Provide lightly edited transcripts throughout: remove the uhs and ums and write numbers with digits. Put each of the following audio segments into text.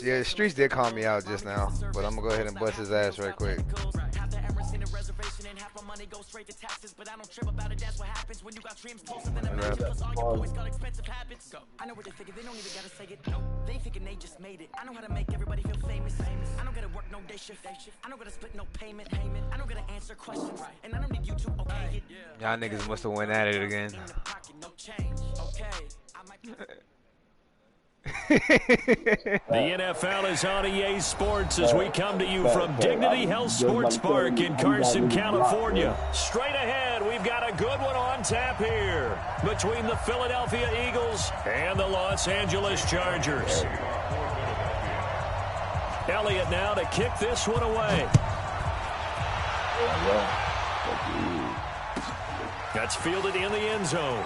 Yeah, the streets did call me out just now, but I'm gonna go ahead and bust his ass right quick. Y'all niggas must have went at it again. The NFL is on EA Sports as we come to you from Dignity Health Sports Park in Carson, California. Straight ahead, we've got a good one on tap here between the Philadelphia Eagles and the Los Angeles Chargers. Elliott now to kick this one away. That's fielded in the end zone.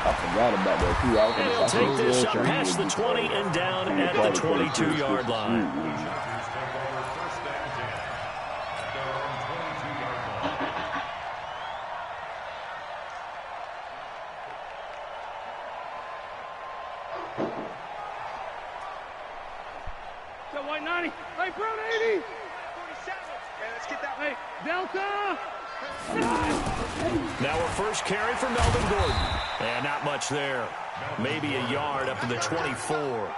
I forgot about that, too. And he'll take this up past the 20 and down at the 22-yard line. So white 90. Hey, brown 80. 47. Okay, let's get that. Hey, Delta. Now a first carry for Melvin Gordon. And not much there. Maybe a yard up to the 24.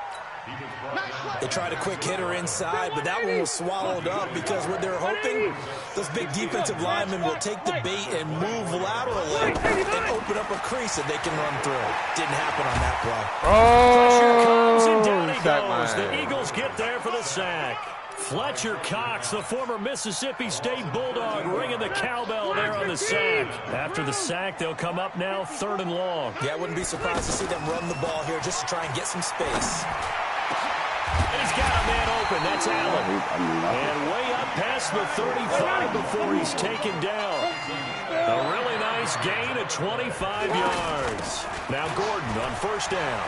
They tried a quick hitter inside, but that one was swallowed up because what they're hoping, those big defensive linemen will take the bait and move laterally and open up a crease that they can run through. Didn't happen on that play. Pressure comes and down he goes. The Eagles get there for the sack. Fletcher Cox, the former Mississippi State Bulldog, ringing the cowbell there on the sack. After the sack, they'll come up now 3rd and long. Yeah, I wouldn't be surprised to see them run the ball here just to try and get some space. He's got a man open. That's Allen. And way up past the 35 before he's taken down. A really nice gain of 25 yards. Now Gordon on first down.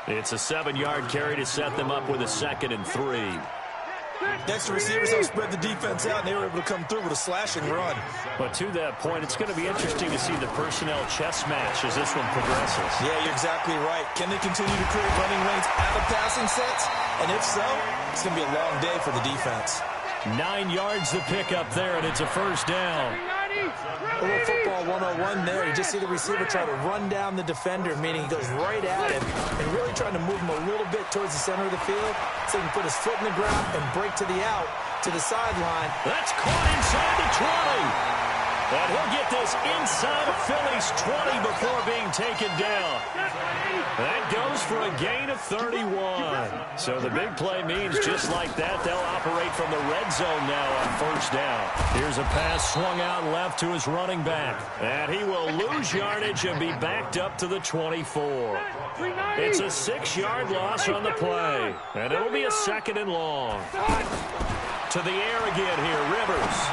It's a 7-yard carry to set them up with a 2nd and 3. Next, the receivers have spread the defense out, and they were able to come through with a slashing run. But to that point, it's going to be interesting to see the personnel chess match as this one progresses. Yeah, you're exactly right. Can they continue to create running lanes out of passing sets? And if so, it's going to be a long day for the defense. 9 yards to pick up there, and it's a first down. A little football 101 there. You just see the receiver try to run down the defender, meaning he goes right at him and really trying to move him a little bit towards the center of the field so he can put his foot in the ground and break to the out, to the sideline. That's caught inside the 20. And he'll get this inside of Philly's 20 before being taken down. That goes for a gain of 31. So the big play means just like that, they'll operate from the red zone now on first down. Here's a pass swung out left to his running back. And he will lose yardage and be backed up to the 24. It's a 6-yard loss on the play. And it'll be a 2nd and long. To the air again here, Rivers.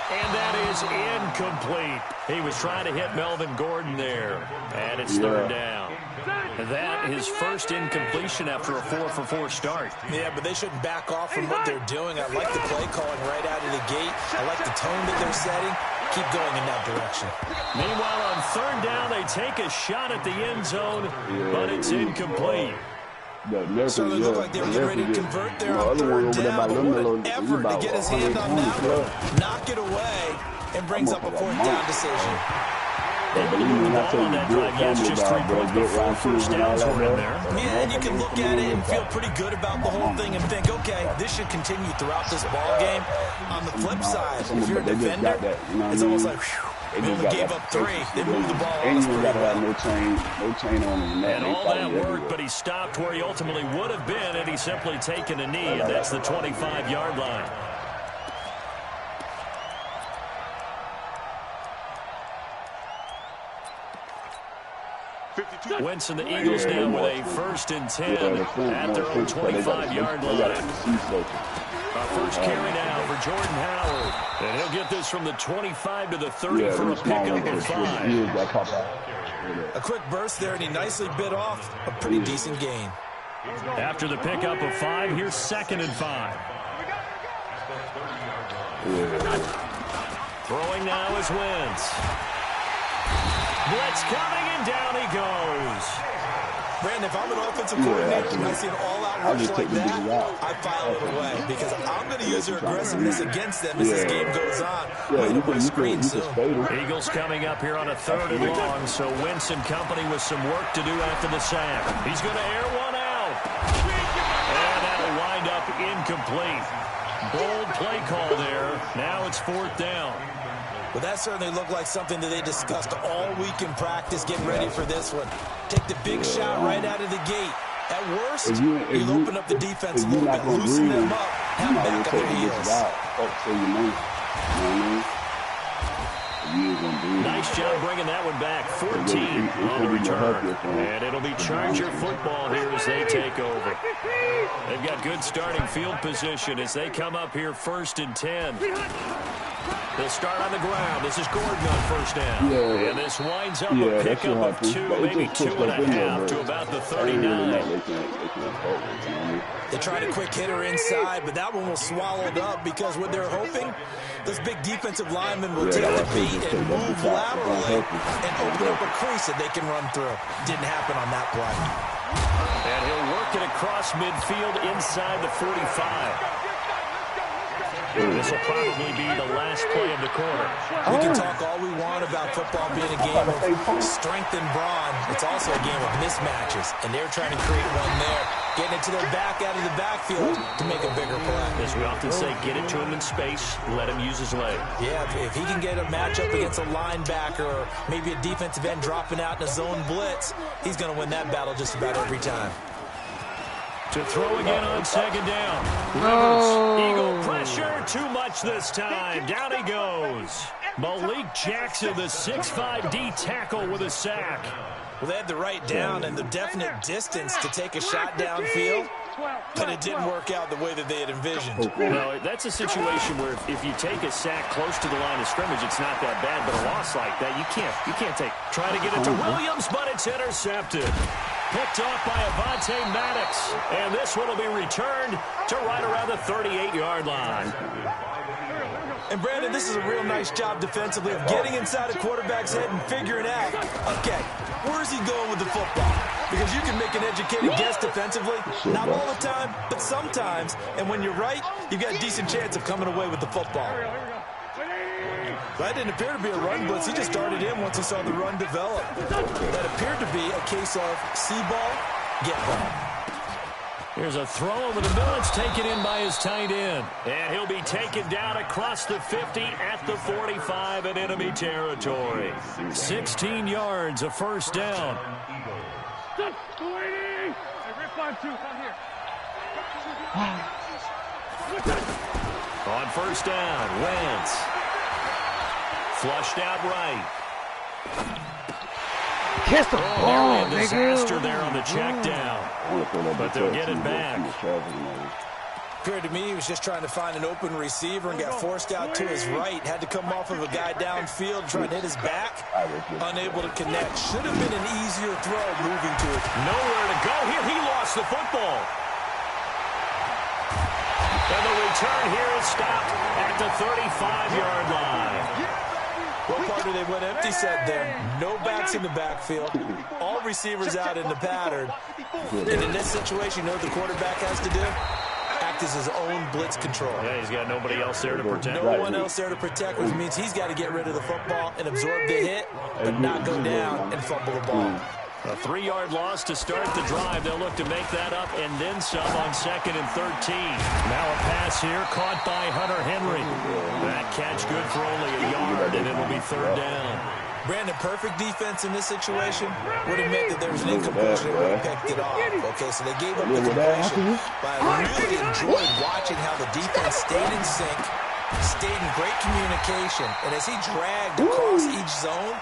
And that is incomplete. He was trying to hit Melvin Gordon there. And it's 3rd down. That is first incompletion after a 4-for-4 start. Yeah, but they shouldn't back off from what they're doing. I like the play calling right out of the gate. I like the tone that they're setting. Keep going in that direction. Meanwhile, on 3rd down, they take a shot at the end zone, but it's incomplete. So they look like they were getting ready to convert there on 3rd down, but what an effort to get his hand on that one, knock it away, and brings up a 4th down decision. Just 3 points before first downs were in there. Yeah, and you can look at it and feel pretty good about the whole thing and think, okay, this should continue throughout this ball game. On the flip side, if you're a defender, it's almost like, whew, they only gave up 3. They moved the ball on us pretty well. No chain on him. And all that work, but he stopped where he ultimately would have been had he simply taken a knee, and that's the 25-yard line. Wentz and the Eagles now with a 1st and 10 at their own 25-yard line. Our first carry now for Jordan Howard. And he'll get this from the 25 to the 30 for a pickup of 5. A quick burst there, and he nicely bit off a pretty decent gain. After the pickup of 5, here's 2nd and 5. Throwing now is Wentz. Blitz coming, and down he goes. Brandon, if I'm an offensive coordinator and I see an all-out rush like that, I file it away because I'm going to use their aggressiveness against them as this game goes on. We're going to put a screen soon. Eagles coming up here on a 3rd and long, so Wentz and company with some work to do after the sack. He's going to air one out. And that'll wind up incomplete. Bold play call there. Now it's 4th down. Well, that certainly looked like something that they discussed all week in practice, getting ready for this one. Take the big shot right out of the gate. At worst, you'll open up the defense a little bit, loosen them up, have back up their heels. Nice job bringing that one back. 14 on the return. And it'll be Charger football here as they take over. They've got good starting field position as they come up here 1st and 10. They'll start on the ground. This is Gordon on 1st down. And this winds up a pickup of 2, maybe 2.5 to about the 39. They tried a quick hitter inside, but that one was swallowed up because what they're hoping, those big defensive linemen will take the beat and move laterally and open up a crease that they can run through. Didn't happen on that play. And he'll work it across midfield inside the 45. This will probably be the last play of the quarter. We can talk all we want about football being a game of strength and brawn. It's also a game of mismatches, and they're trying to create one there, getting it to their back out of the backfield to make a bigger play. As we often say, get it to him in space, let him use his leg. Yeah, if he can get a matchup against a linebacker or maybe a defensive end dropping out in a zone blitz, he's going to win that battle just about every time. To throw again on 2nd down. Rivers, Eagle pressure, too much this time. Down he goes. Malik Jackson, the 6'5" D tackle with a sack. Well, they had the right down and the definite distance to take a shot downfield, but it didn't work out the way that they had envisioned. No, that's a situation where if you take a sack close to the line of scrimmage, it's not that bad, but a loss like that, you can't take. Try to get it to Williams, but it's intercepted. Picked off by Avonte Maddox, and this one will be returned to right around the 38-yard line. And, Brandon, this is a real nice job defensively of getting inside a quarterback's head and figuring out, okay, where is he going with the football? Because you can make an educated guess defensively, not all the time, but sometimes. And when you're right, you've got a decent chance of coming away with the football. That didn't appear to be a run blitz. He just darted in once he saw the run develop. That appeared to be a case of see ball, get ball. Here's a throw over the middle. It's taken in by his tight end. And he'll be taken down across the 50 at the 45 in enemy territory. 16 yards, a 1st down. On 1st down, Wentz. Flushed out right. Kiss the ball, nigga. Disaster there on the check down. But they'll get it back. Appeared to me he was just trying to find an open receiver and got forced out to his right. Had to come off of a guy downfield trying to hit his back. Unable to connect. Should have been an easier throw moving to it. Nowhere to go here. He lost the football. And the return here is stopped at the 35-yard line. What part of they went empty set there? No backs in the backfield. All receivers out in the pattern. And in this situation, you know what the quarterback has to do? Act as his own blitz control. Yeah, he's got nobody else there to protect. No one else there to protect, which means he's got to get rid of the football and absorb the hit, but not go down and fumble the ball. A 3-yard loss to start the drive. They'll look to make that up and then some on 2nd and 13. Now a pass here caught by Hunter Henry. That catch good for only a yard, and it'll be 3rd down. Brandon, perfect defense in this situation would have meant that there was an incompletion and would have picked it off. Okay, so they gave up the completion. But I really enjoyed watching how the defense stayed in sync, stayed in great communication, and as he dragged across each zone,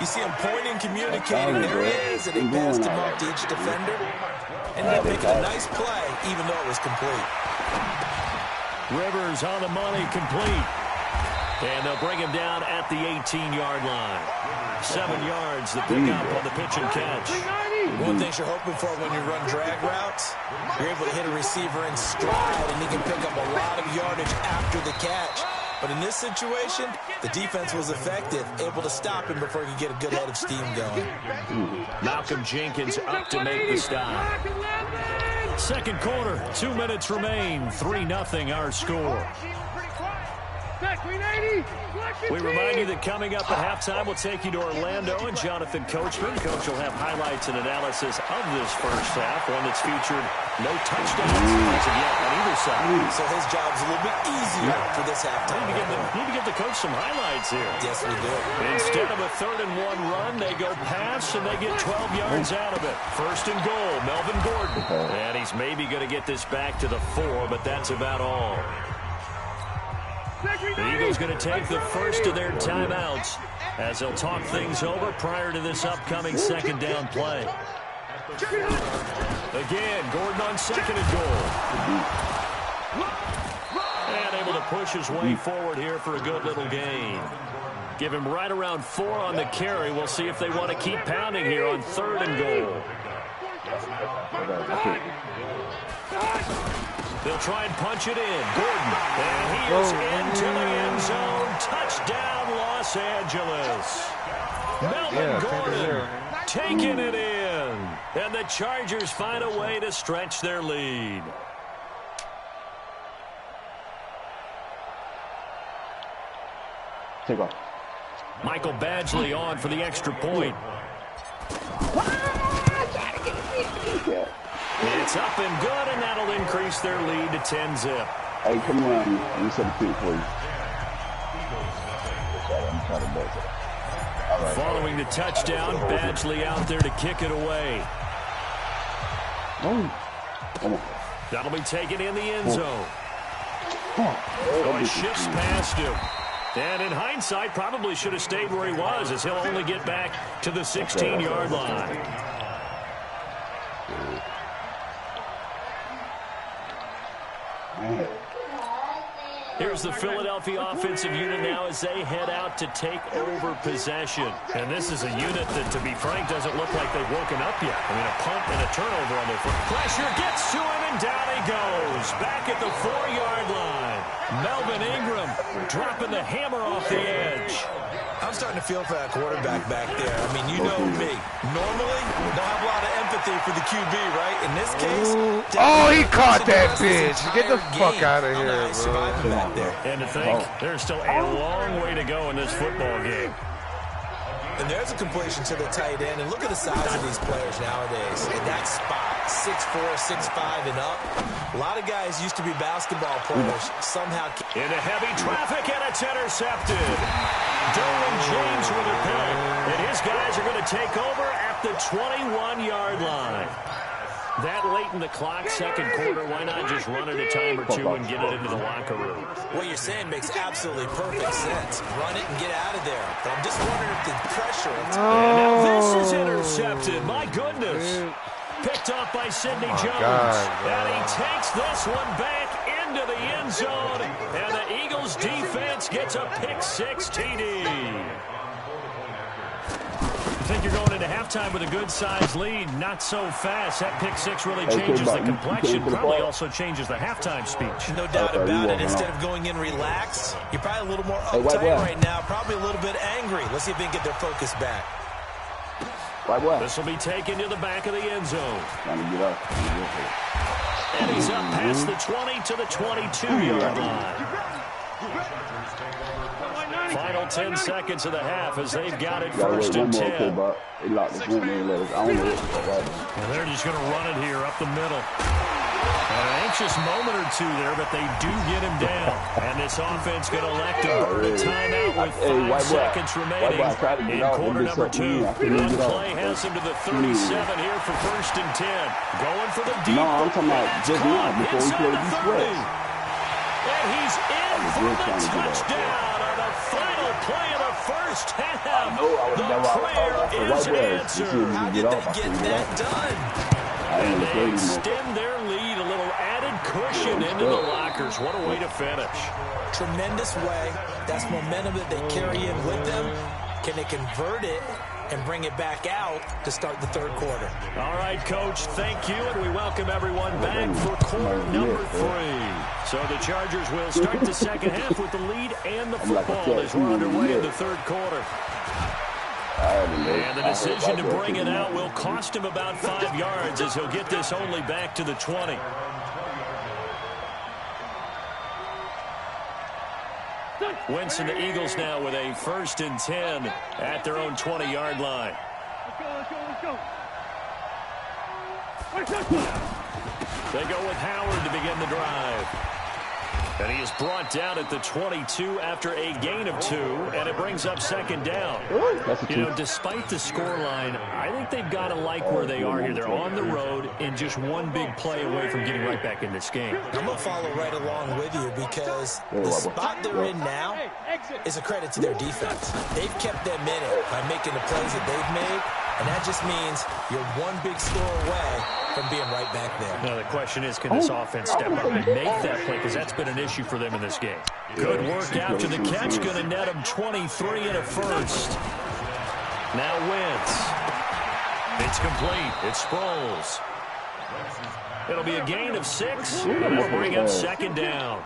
you see him pointing, communicating, there he is, and he passed him off to each defender. Ended up making a nice play, even though it was complete. Rivers on the money, complete. And they'll bring him down at the 18-yard line. 7 yards, the pickup on the pitch and catch. One thing you're hoping for when you run drag routes, you're able to hit a receiver in stride, and he can pick up a lot of yardage after the catch. But in this situation, the defense was effective, able to stop him before he could get a good head of steam going. Malcolm Jenkins up to make the stop. Second quarter, 2 minutes remain. 3-0 our score. We remind you that coming up at halftime, we'll take you to Orlando and Jonathan Coachman. Coach will have highlights and analysis of this first half, one that's featured no touchdowns as of yet on either side. So his job's a little bit easier for this halftime. Need to give the coach some highlights here. Yes, we do. Instead of a 3rd-and-1 run, they go pass, and they get 12 yards out of it. 1st and goal, Melvin Gordon. And he's maybe going to get this back to the 4, but that's about all. The Eagles going to take the first of their timeouts as they'll talk things over prior to this upcoming 2nd down play. Again, Gordon on 2nd and goal. And able to push his way forward here for a good little gain. Give him right around 4 on the carry. We'll see if they want to keep pounding here on 3rd and goal. They'll try and punch it in. Gordon. And he is into the end zone. Touchdown, Los Angeles. Melvin Gordon taking it in. And the Chargers find a way to stretch their lead. Take off. Michael Badgley on for the extra point. It's up and good, and that'll increase their lead to 10-zip. Hey, come around. Let me set a feet for you. Right. Following the touchdown, Badgley out there to kick it away. That'll be taken in the end zone. So he shifts past him. And in hindsight, probably should have stayed where he was, as he'll only get back to the 16-yard line. Here's the Philadelphia offensive unit now as they head out to take over possession. And this is a unit that, to be frank, doesn't look like they've woken up yet. I mean, a punt and a turnover on their foot. Pressure gets to him, and down he goes. Back at the 4-yard line. Melvin Ingram dropping the hammer off the edge. I'm starting to feel for that quarterback back there. I mean, you know me. Normally, don't have a lot of empathy for the QB, right? In this case, oh, he caught that bitch. Get the fuck out of here, bro. Back there. And to think, there's still a long way to go in this football game. And there's a completion to the tight end. And look at the size of these players nowadays. In that spot, 6'4", 6'5", and up. A lot of guys used to be basketball players. Somehow into heavy traffic, and it's intercepted. Derwin James with a pick. And his guys are going to take over at the 21-yard line. That late in the clock, 2nd quarter, why not just run it a time or two and get it into the locker room? What you're saying makes absolutely perfect sense. Run it and get out of there. But I'm just wondering if the pressure... And now this is intercepted. My goodness. Picked off by Sidney Jones. And he takes this one back into the end zone. And the Eagles defense gets a pick-6 TD. I think you're going into halftime with a good-sized lead. Not so fast. That pick-6 really changes the complexion. Probably also changes the halftime speech. No doubt about it. Instead of going in relaxed, you're probably a little more uptight right now. Probably a little bit angry. Let's see if they can get their focus back. This will be taken to the back of the end zone. Trying to get up. And he's up past the 20 to the 22-yard line. Final 10 seconds of the half as they've got it 1st and 10. And they're just going to run it here up the middle. An anxious moment or two there, but they do get him down. And this offense going to elect to burn a timeout with 5 seconds remaining in quarter number 2. One play has him to the 37 here for 1st and 10. Going for the deep. No, I'm talking about just now before we play these sweats. And he's in for the touchdown on the final play of the first half. The prayer is answered. How did they get that done? And they extend their lead, a little added cushion into the lockers. What a way to finish. Tremendous way. That's momentum that they carry in with them. Can they convert it and bring it back out to start the third quarter. All right, Coach, thank you, and we welcome everyone back for quarter number 3. So the Chargers will start the second half with the lead and the football as we're underway in the third quarter. And the decision to bring it out will cost him about 5 yards as he'll get this only back to the 20. Wentz and the Eagles now with a 1st and 10 at their own 20-yard line. Let's go. They go with Howard to begin the drive. And he is brought down at the 22 after a gain of 2, and it brings up 2nd down. You know, despite the scoreline, I think they've got to like where they are here. They're on the road and just one big play away from getting right back in this game. I'm going to follow right along with you because the spot they're in now is a credit to their defense. They've kept them in it by making the plays that they've made, and that just means you're one big score away from being right back there. Now the question is, can this offense step up and make that play? Because that's been an issue for them in this game. Good work after the catch. Going to net him 23 and a 1st. Now Wentz. It's complete. It Sproles. It'll be a gain of 6. And we'll bring up 2nd down.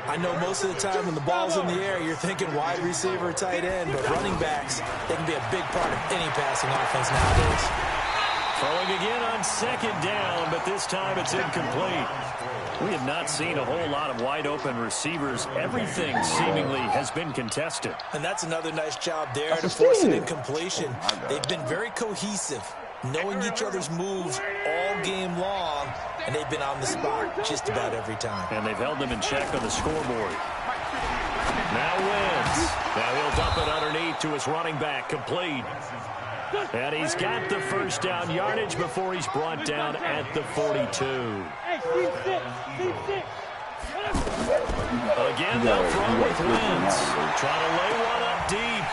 I know most of the time when the ball's in the air, you're thinking wide receiver, tight end, but running backs, they can be a big part of any passing offense nowadays. Throwing again on 2nd down, but this time it's incomplete. We have not seen a whole lot of wide-open receivers. Everything seemingly has been contested. And that's another nice job there to force an incompletion. They've been very cohesive, knowing each other's moves all game long, and they've been on the spot just about every time. And they've held them in check on the scoreboard. Now Wentz. Now he'll dump it underneath to his running back, complete. And he's got the 1st down yardage before he's brought down at the 42. Again, they'll throw with Wentz. Trying to lay one up deep.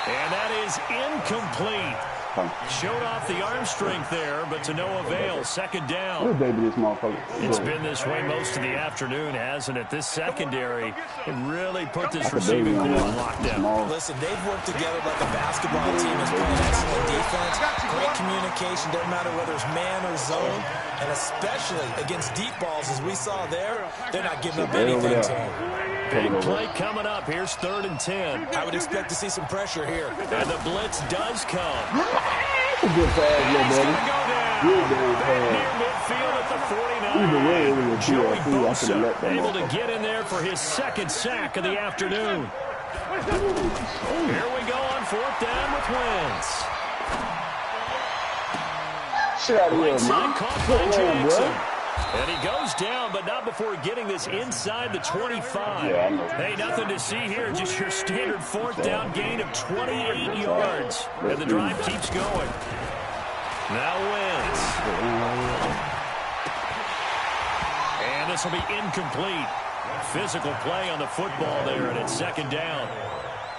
And that is incomplete. Showed off the arm strength there, but to no avail. 2nd down. It's been this way most of the afternoon, hasn't it? This secondary really put this receiving core on lockdown. Listen, they've worked together like a basketball team is playing excellent defense. Great communication, doesn't matter whether it's man or zone, and especially against deep balls, as we saw there, they're not giving up anything to them. Big play coming up. Here's 3rd and 10. I would expect to see some pressure here. And the blitz does come. Good pass, He's little going to go down. Good damn Back pass. near midfield at the 49. Either way, it was a Joey I could've let Bosa them able to off. get in there for his 2nd sack of the afternoon. Here we go on 4th down with Wentz. Shit out of here, Right man. side caught Good by one, Jackson. bro. And he goes down, but not before getting this inside the 25. Yeah, I know. Hey, nothing to see here. Just your standard 4th down gain of 28 yards. And the drive keeps going. Now Wentz. And this will be incomplete. Physical play on the football there, and it's 2nd down.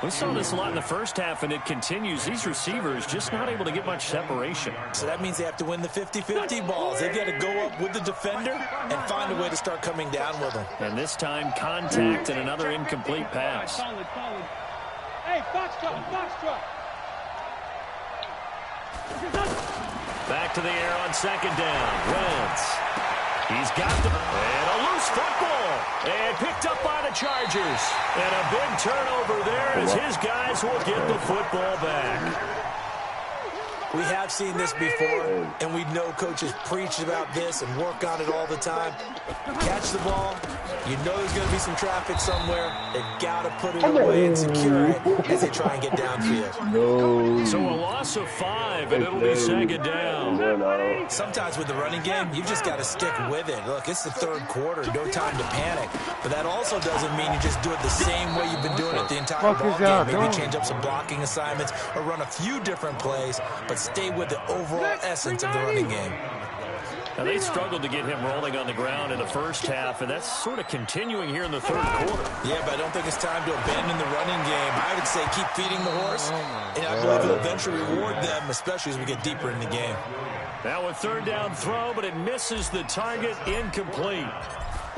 We saw this a lot in the first half, and it continues. These receivers just not able to get much separation. So that means they have to win the 50-50 balls. They've got to go up with the defender and find a way to start coming down with them. And this time, contact and another incomplete pass. Solid. Hey, box truck. Back to the air on 2nd down. Wentz. He's got the... And a loose football. And picked up by the Chargers. And a big turnover there as his guys will get the football back. We have seen this before, and we know coaches preach about this and work on it all the time. Catch the ball. You know there's going to be some traffic somewhere. They've got to put it away and secure it as they try and get downfield. No. So a loss of 5, and it'll be 2nd down. Sometimes with the running game, you've just got to stick with it. Look, it's the 3rd quarter. No time to panic. But that also doesn't mean you just do it the same way you've been doing it the entire ball game. Maybe change up some blocking assignments or run a few different plays, but stay with the overall essence of the running game. Now, they struggled to get him rolling on the ground in the first half, and that's sort of continuing here in the 3rd quarter. Yeah, but I don't think it's time to abandon the running game. I would say keep feeding the horse, and I believe it'll eventually reward them, especially as we get deeper in the game. Now a 3rd down throw, but it misses the target, incomplete.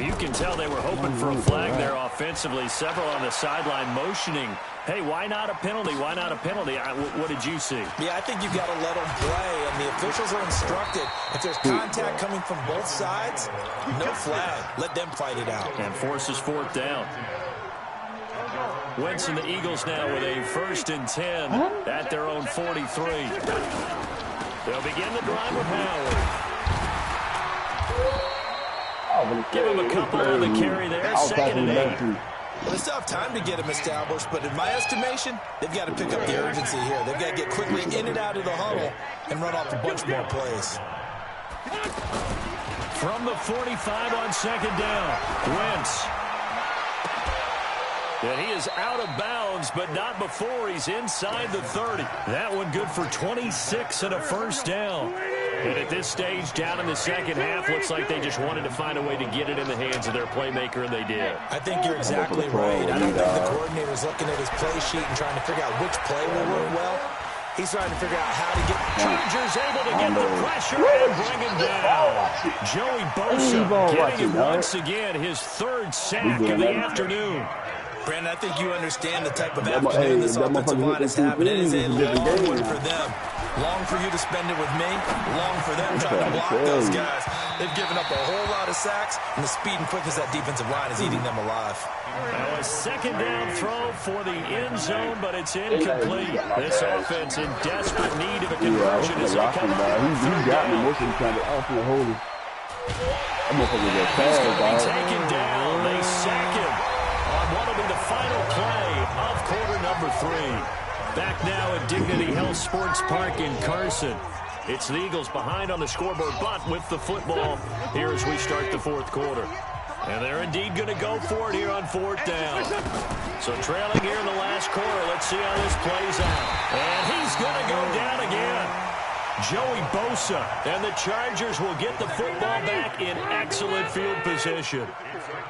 You can tell they were hoping for a flag there offensively. Several on the sideline motioning, hey, why not a penalty? Why not a penalty? What did you see? Yeah, I think you've got to let them play, and the officials are instructed. If there's contact coming from both sides, no flag. Let them fight it out. And forces fourth down. Wentz and the Eagles now with a 1st and 10 at their own 43. They'll begin the drive with Howard. Give him a couple on the carry there. 2nd and 8. Well, they still have time to get him established, but in my estimation, they've got to pick up the urgency here. They've got to get quickly in and out of the huddle and run off a bunch more plays. From the 45 on 2nd down, Wentz. And he is out of bounds, but not before he's inside the 30. That one good for 26 and a 1st down. And at this stage, down in the second half, looks like they just wanted to find a way to get it in the hands of their playmaker, and they did. I think you're exactly right. I don't think the coordinator's looking at his play sheet and trying to figure out which play will work well. He's trying to figure out how to get Chargers able to get the pressure and bring him down. Joey Bosa getting it once again, his 3rd sack of the afternoon. Brandon, I think you understand the type of afternoon this offensive line is having. It is a long one for them. Long for you to spend it with me. Long for them trying to block those guys. They've given up a whole lot of sacks, and the speed and quickness of that defensive line is eating them alive. Now a 2nd down throw for the end zone, but it's incomplete. This offense in desperate need of a conversion as they come out. He got me most of the time. I was going to hold him. I'm going to be taken down. They sack him on what will be the final play of quarter number 3. Back now at Dignity Health Sports Park in Carson. It's the Eagles behind on the scoreboard, but with the football here as we start the 4th quarter. And they're indeed going to go for it here on 4th down. So trailing here in the last quarter, let's see how this plays out. And he's going to go down again. Joey Bosa, and the Chargers will get the football back in excellent field position.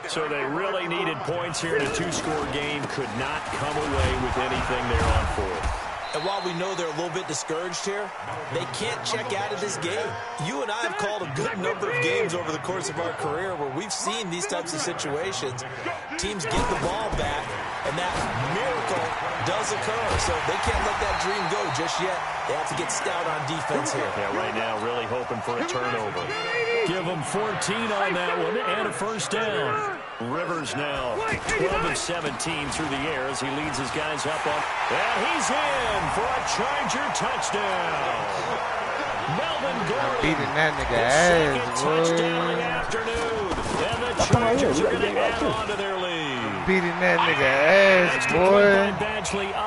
So they really needed points here in a 2-score game. Could not come away with anything there on 4th. And while we know they're a little bit discouraged here, they can't check out of this game. You and I have called a good number of games over the course of our career where we've seen these types of situations. Teams get the ball back, and that miracle does occur. So they can't let that dream go just yet. They have to get stout on defense here. Yeah, right now really hoping for a turnover. Give them 14 on that one and a 1st down. Rivers now 12 of 17 through the air as he leads his guys up on. And he's in for a Charger touchdown. Melvin Gordon. Beating that nigga ass, touchdown in the afternoon. And the Chargers are going to add on to their lead. Beating that nigga ass, boy.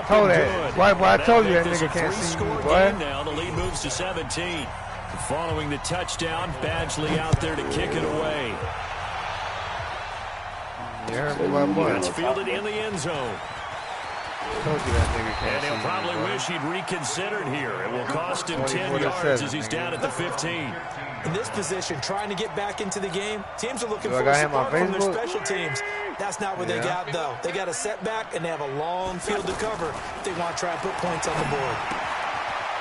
Told that. Why, boy, I told you that nigga can't see me, boy. Now the lead moves to 17. Following the touchdown, Badgley out there to kick it away. Yeah, it's fielded in the end zone. Told you that nigga can't. And he'll probably wish he'd reconsidered here. It will cost him 10 yards as he's down at the 15. In this position, trying to get back into the game, teams are looking for support from their special teams. That's not what they got, though. They got a setback, and they have a long field to cover if they want to try and put points on the board.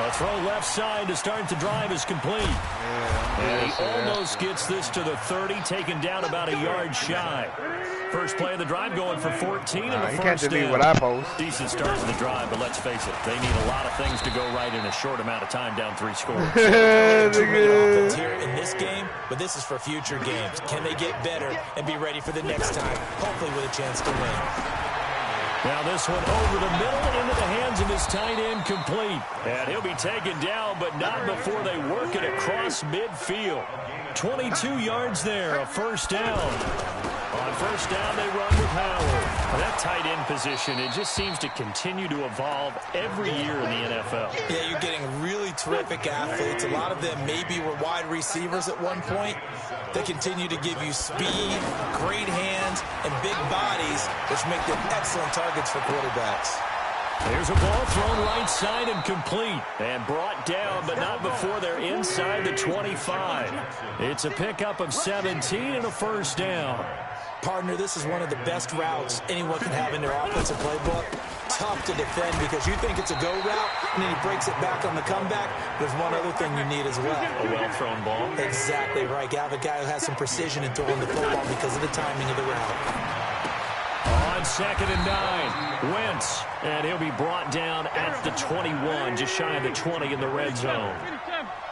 A throw left side to start the drive is complete. And he almost gets this to the 30, taken down about a yard shy. First play of the drive going for 14 in the first can't delete what I post. Decent start to the drive, but let's face it, they need a lot of things to go right in a short amount of time down 3 scores. Offense here in this game, but this is for future games. Can they get better and be ready for the next time, hopefully with a chance to win? Now this one over the middle into the hands of his tight end, complete. And he'll be taken down, but not before they work it across midfield. 22 yards there, a 1st down. On 1st down, they run with Howard. That tight end position, it just seems to continue to evolve every year in the NFL. Yeah, you're getting really terrific athletes. A lot of them maybe were wide receivers at one point. They continue to give you speed, great hands, and big bodies, which make them excellent targets for quarterbacks. There's a ball thrown right side and complete. And brought down, but not before they're inside the 25. It's a pickup of 17 and a 1st down. Partner, this is one of the best routes anyone can have in their offensive playbook. tough to defend because you think it's a go route, and then he breaks it back on the comeback. There's one other thing you need as well. A well-thrown ball. Exactly right. You have a guy who has some precision in throwing the football because of the timing of the route. On 2nd and 9, Wentz, and he'll be brought down at the 21, just shy of the 20 in the red zone.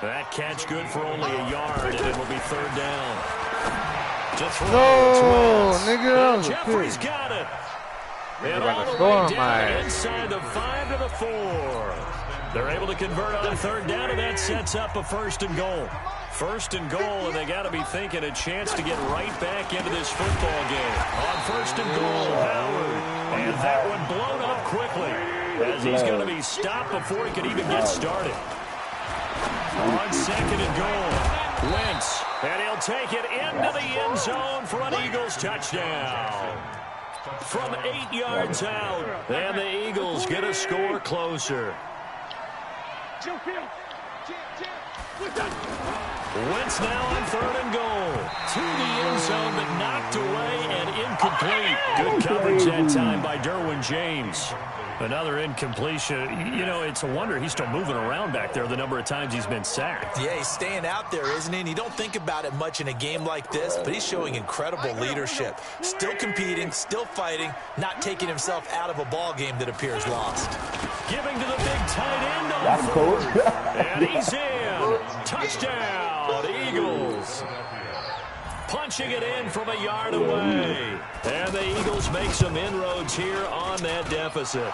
That catch good for only a yard, and it will be 3rd down. To throw. No, nigga, And Jeffrey's got it. And about to all the score way on my down ass. inside the 5 to the 4. They're able to convert on 3rd down, and that sets up a 1st and goal. 1st and goal, and they got to be thinking a chance to get right back into this football game. On 1st and goal, Howard. And that one blown up quickly as he's going to be stopped before he can even get started. On 2nd and goal, Wentz. And he'll take it into the end zone for an Eagles touchdown. From 8 yards out, and the Eagles get a score closer. Wentz now on 3rd and goal. To the end zone, but knocked away and incomplete. Good coverage that time by Derwin James. Another incompletion. You know, it's a wonder he's still moving around back there the number of times he's been sacked. Yeah, he's staying out there, isn't he? And you don't think about it much in a game like this, but he's showing incredible leadership. Still competing, still fighting, not taking himself out of a ball game that appears lost. Giving to the big tight end on 4th. And he's in. Touchdown, Eagles. Punching it in from a yard away. And the Eagles make some inroads here on that deficit.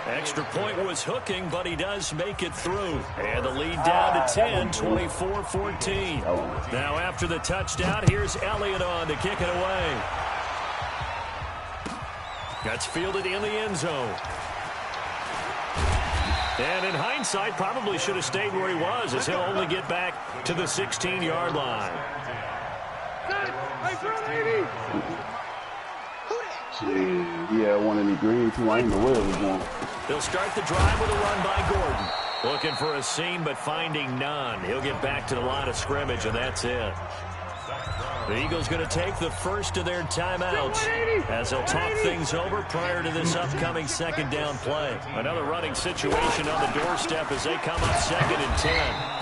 Extra point was hooking, but he does make it through. And the lead down to 10, 24-14. Now after the touchdown, here's Elliott on to kick it away. That's fielded in the end zone. And in hindsight, probably should have stayed where he was, as he'll only get back to the 16-yard line. Yeah, one of the green too. I ain't know where it was going. They'll start the drive with a run by Gordon. Looking for a seam, but finding none. He'll get back to the line of scrimmage, and that's it. The Eagles going to take the first of their timeouts as they'll talk things over prior to this upcoming 2nd down play. Another running situation on the doorstep as they come up 2nd and 10.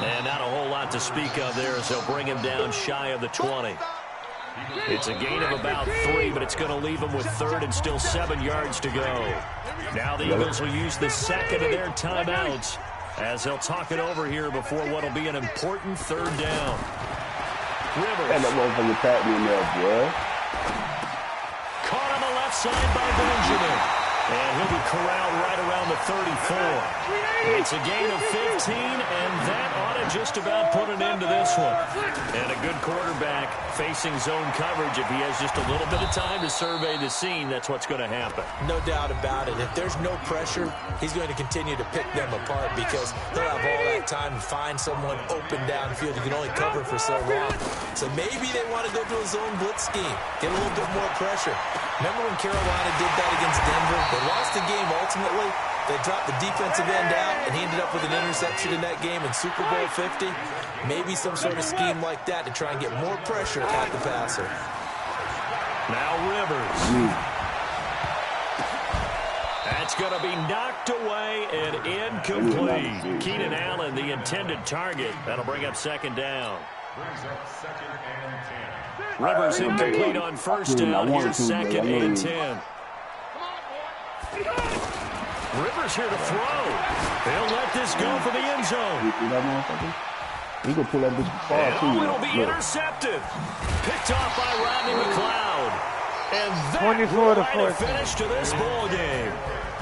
And not a whole lot to speak of there as they'll bring him down shy of the 20. It's a gain of about 3, but it's going to leave them with 3rd and still 7 yards to go. Now the Eagles will use the 2nd of their timeouts as they'll talk it over here before what will be an important 3rd down. Rivers. And that motherfucker tapped me in there, boy. Caught on the left side by Benjamin. And he'll be corralled right around the 34. It's a gain of 15, and that ought to just about put an end to this one. And a good quarterback facing zone coverage. If he has just a little bit of time to survey the scene, that's what's going to happen. No doubt about it. If there's no pressure, he's going to continue to pick them apart because he'll have all that time to find someone open downfield. You can only cover for so long. So maybe they want to go to a zone blitz scheme, get a little bit more pressure. Remember when Carolina did that against Denver? They lost the game ultimately. They dropped the defensive end out, and he ended up with an interception in that game in Super Bowl 50. Maybe some sort of scheme like that to try and get more pressure at the passer. Now Rivers. That's going to be knocked away and incomplete. Keenan Allen, the intended target. That'll bring up 2nd down. Rivers incomplete on 1st down. Here's 2nd and 10. Rivers here to throw. They'll let this go for the end zone. He can pull that bitch far too. And it'll be intercepted. Picked off by Rodney McLeod. And that will write a finish to this ball game.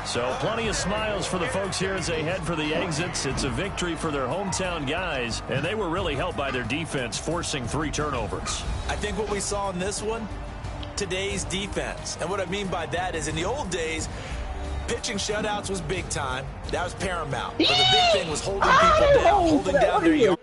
So plenty of smiles for the folks here as they head for the exits. It's a victory for their hometown guys, and they were really helped by their defense, forcing 3 turnovers. I think what we saw in this one, today's defense. And what I mean by that is in the old days, pitching shutouts was big time. That was paramount. But the big thing was holding people down, holding down their yard.